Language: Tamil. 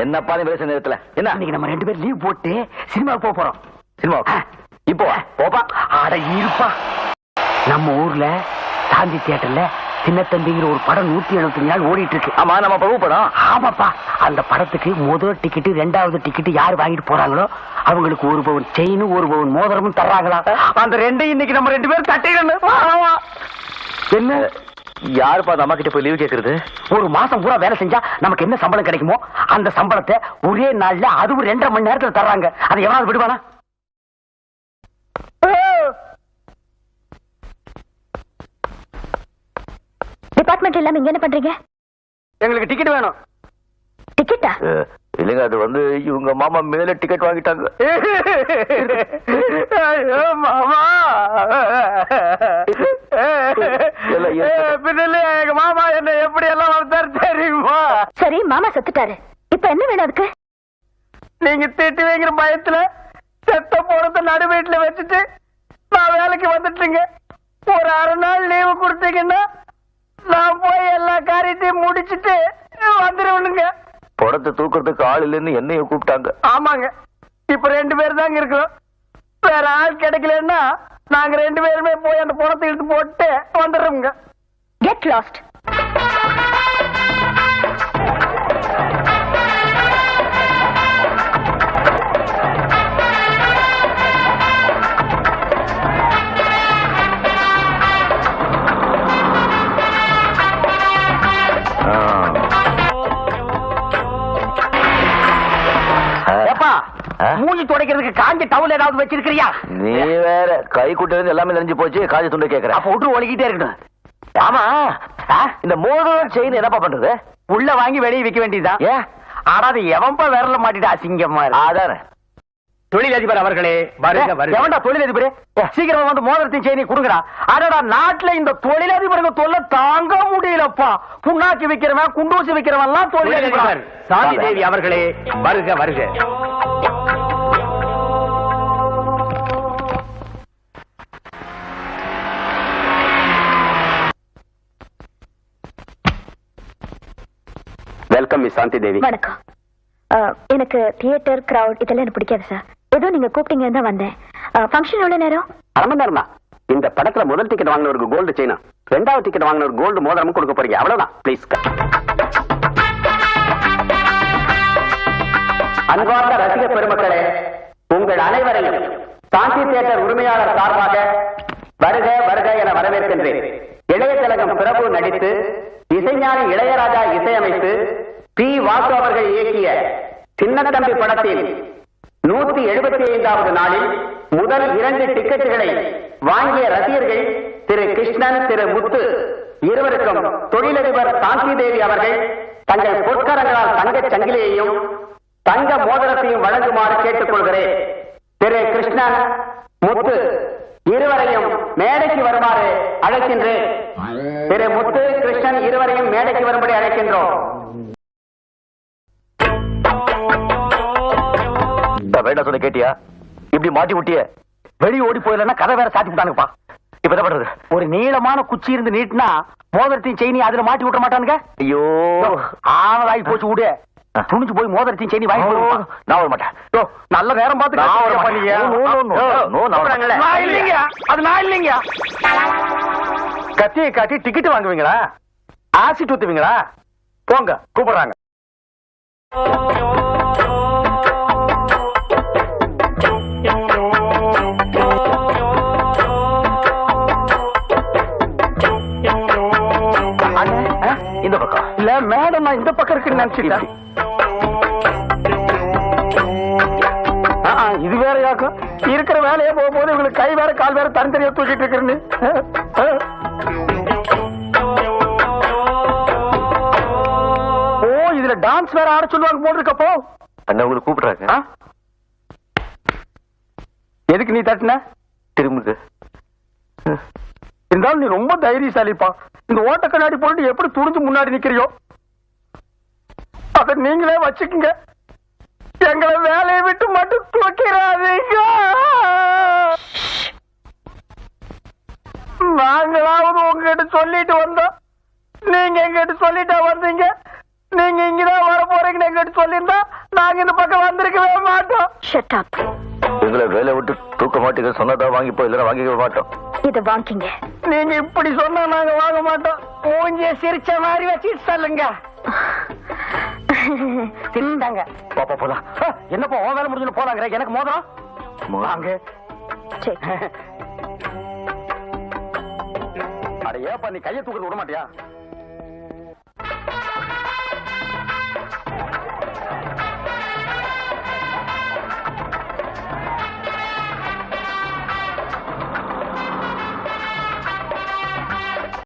என்னப்பா பேச நேரத்துல என்ன இன்னைக்கு நம்ம 2 பேரும் லீவ் போட்டு சினிமாவுக்கு போறோம். சினிமாவுக்கு இப்போ போப்பா. அட இருப்பா, நம்ம ஊர்ல சாந்தி தியேட்டர்ல சின்ன தம்பிங்கிற ஒரு படம் 175 நாள் ஓடிட்டு இருக்கு. ஆமா, நம்ம பிரபு படம். ஆமாப்பா, அந்த படத்துக்கு முதல் டிக்கெட் 2வது டிக்கெட் யாரு வாங்கிட்டு போறாங்களோ அவங்களுக்கு 1 பவுன் செயினும் 1 பவுன் மோதிரமும் தர்றாங்களா? அந்த 2 இன்னைக்கு நம்ம 2 பேரும் தட்டிடணும். என்ன யாருப்பா அந்த அம்மா கிட்ட போய் லீவ் கேக்குறது? ஒரு மாசம் பூரா வேலை செஞ்சா நமக்கு என்ன சம்பளம் கிடைக்குமோ அந்த சம்பளத்தை ஒரே நாள்ல அதுவும் 2.5 மணி நேரத்துல தர்றாங்க. அதை எவனாவது விடுவானா? டிபார்ட்மெண்ட் எல்லாம் இங்க என்ன பண்றீங்க? எங்களுக்கு டிக்கெட் வேணும். டிக்கெட்டா? இல்லைங்க, அது வந்து இவங்க மாமா மேல டிக்கெட் வாங்கிட்டாங்க. மாமா எங்க மாமா என்ன எப்படி எல்லாம் வளர்த்தாரு தெரியுமா? சரி, மாமா செத்துட்டாரு, இப்ப என்ன வேணும் அதுக்கு? நீங்க திட்டுவீங்கிற பயத்துல செத்த போறத நடு வீட்டுல வச்சுட்டு நான் வேலைக்கு வந்துட்டுங்க. ஒரு 1/2 நாள் லீவு கொடுத்தீங்கன்னா நான் போய் எல்லா காரியத்தையும் முடிச்சுட்டு வந்துருவனுங்க. படத்தை தூக்குறதுக்கு ஆள் இல்லைன்னு என்னைய கூப்பிட்டாங்க. ஆமாங்க, இப்ப 2 பேர் தாங்க இருக்கிறோம். வேற ஆள் கிடைக்கலன்னா நாங்க 2 பேருமே போய் அந்த படத்தை இழுத்து போட்டு வந்துடுறோங்க. Get lost. மூஞ்சி துடைக்கிறதுக்கு காஞ்ச டவுல் ஏதாவது வச்சிருக்கிறியா? நீ வேற கை குட்டிலிருந்து எல்லாமே நெஞ்சு போச்சு, காஞ்சி துண்டு கேக்குற. அப்ப விட்டு ஒழுகிட்டே இருக்கணும். ஆமா, இந்த மோதிரம் செயின் என்னப்பா பண்றது? உள்ள வாங்கி வெளியே விற்க வேண்டியதுதான். ஏன்? ஆடாது எவன்பா விரல மாட்டிட்டு அசிங்கமா. அதானே. தொழிலதிபர் அவர்களே, எவன்டா தொழிலதிபர்? சீக்கிரமா வந்து மோதிரத்தின் செயினை கொடுங்கடா. அடடா, நாட்டுல இந்த தொழிலதிபருங்க தொல்லை தாங்க முடியலப்பா. புண்ணாக்கி விக்கிறவன் குண்டூசி விக்கிறவன் எல்லாம் தொழிலதிபர். சாந்தி தேவி அவர்களே, வருக வருக. வெல்கம் மிஸ் சாந்தி தேவி. வணக்கம். எனக்கு தியேட்டர் கிரவுட் இதெல்லாம் எனக்கு பிடிக்காது சார். ஏதோ நீங்க கூப்பிட்டீங்கன்னு தான் வந்தேன். ஃபங்க்ஷன் எவ்வளவு நேரம்? 1/2 மணி நேரம் தான். இந்த படத்துல முதல் டிக்கெட் வாங்கினவருக்கு கோல்டு செயினும் 2வது டிக்கெட் வாங்கினவருக்கு கோல்டு மோதிரமும் கொடுக்க போறீங்க. அவ்வளவுதான். ப்ளீஸ். அன்பார்ந்த ரசிக பெருமக்களே, உங்கள் அனைவரையும் சாந்தி தியேட்டர் உரிமையாளர் சார்பாக வருக வருக என வரவேற்கின்றேன். இளைய திலகம் பிரபு நடித்து இசைஞானி இளையராஜா இசையமைத்து பி. வாசு அவர்கள் இயக்கிய சின்னத்தம்பி படத்தில் 175வது நாளில் முதல் 2 டிக்கெட்டுகளை வாங்கிய ரசிகர்கள் திரு கிருஷ்ணன், திரு முத்து இருவருக்கும் தொழிலதிபர் சாந்தி தேவி அவர்கள் தங்கள் பொற்கரங்களால் தங்கச் சங்கிலியையும் தங்க மோதிரத்தையும் வழங்குமாறு கேட்டுக் கொள்கிறேன். திரு கிருஷ்ணன், முத்து இருவரையும் மேடைக்கு வருமாறு அழைக்கின்றேன். திரு முத்து, கிருஷ்ணன் இருவரையும் மேடைக்கு வரும்படி அழைக்கின்றோம். வேண்டாம் சொன்ன கேட்டியா? இப்படி மாட்டி விட்டிய வெளியே ஓடி போயிடலன்னா கதை வேற சாத்தி விட்டானுப்பா. இப்ப என்ன பண்றது? ஒரு நீளமான குச்சி இருந்து நீட்டினா மோதிரத்தையும் செயினி அதுல மாட்டி விட்ட மாட்டானுங்க. ஐயோ, ஆனதாகி போச்சு. விடு, துணிஞ்சு போய் மோதிரத்தையும் செயினி வாங்கி நான் வர மாட்டேன். நல்ல நேரம் பார்த்து அது நான் இல்லைங்க. கத்தியை காட்டி டிக்கெட் வாங்குவீங்களா? ஆசிட் ஊத்துவீங்களா? போங்க, கூப்பிடுறாங்க. இந்த பக்கம் இல்ல மேடம், நான் இந்த பக்கம் இருக்குன்னு நினைச்சிட்டேன். இது வேற யாக்கும் இருக்கிற வேலையே போகும்போது இவங்களுக்கு கை வேற கால் வேற தனித்தனியா தூக்கிட்டு இருக்கிறேன்னு. ஓ, இதுல டான்ஸ் வேற ஆட சொல்லுவாங்க போல் இருக்கப்போ. அண்ணா உங்களுக்கு கூப்பிடுறாங்க. எதுக்கு நீ தட்டின? திரும்புங்க. இருந்தாலும் நீ ரொம்ப தைரியசாலிப்பா. இந்த ஓட்ட கண்ணாடி போட்டு எப்படி துணிஞ்சு முன்னாடி நிக்கிறியோ அத நீங்களே வச்சுக்குங்க. எங்களை வேலையை விட்டு மட்டும் தூக்கிறாதீங்க. நாங்களாவது உங்ககிட்ட சொல்லிட்டு வந்தோம், நீங்க எங்கிட்ட சொல்லிட்டா வந்தீங்க. நீங்க இங்கதான் வர போறீங்கன்னு எங்கிட்ட சொல்லியிருந்தா நாங்க இந்த பக்கம் வந்திருக்கவே மாட்டோம். Shut up. எங்களை வேலை விட்டு தூக்க மாட்டீங்க சொன்னதா வாங்கிப்போ இல்லைன்னா வாங்கிக்க மாட்டோம். இத வாங்கிங்க. நீங்க இப்படி சொன்னா நாங்க வாங்க மாட்டோம். மூஞ்சிய சிரிச்ச மாதிரி வச்சு சொல்லுங்க. சிரிச்சாங்க. பாப்பா போலாம். என்னப்பா உன் வேலை முடிஞ்சு போலாங்கிற எனக்கு மோதிரம் வாங்க. சரி. அட ஏப்பா நீ கையை தூக்கிட்டு விட மாட்டியா?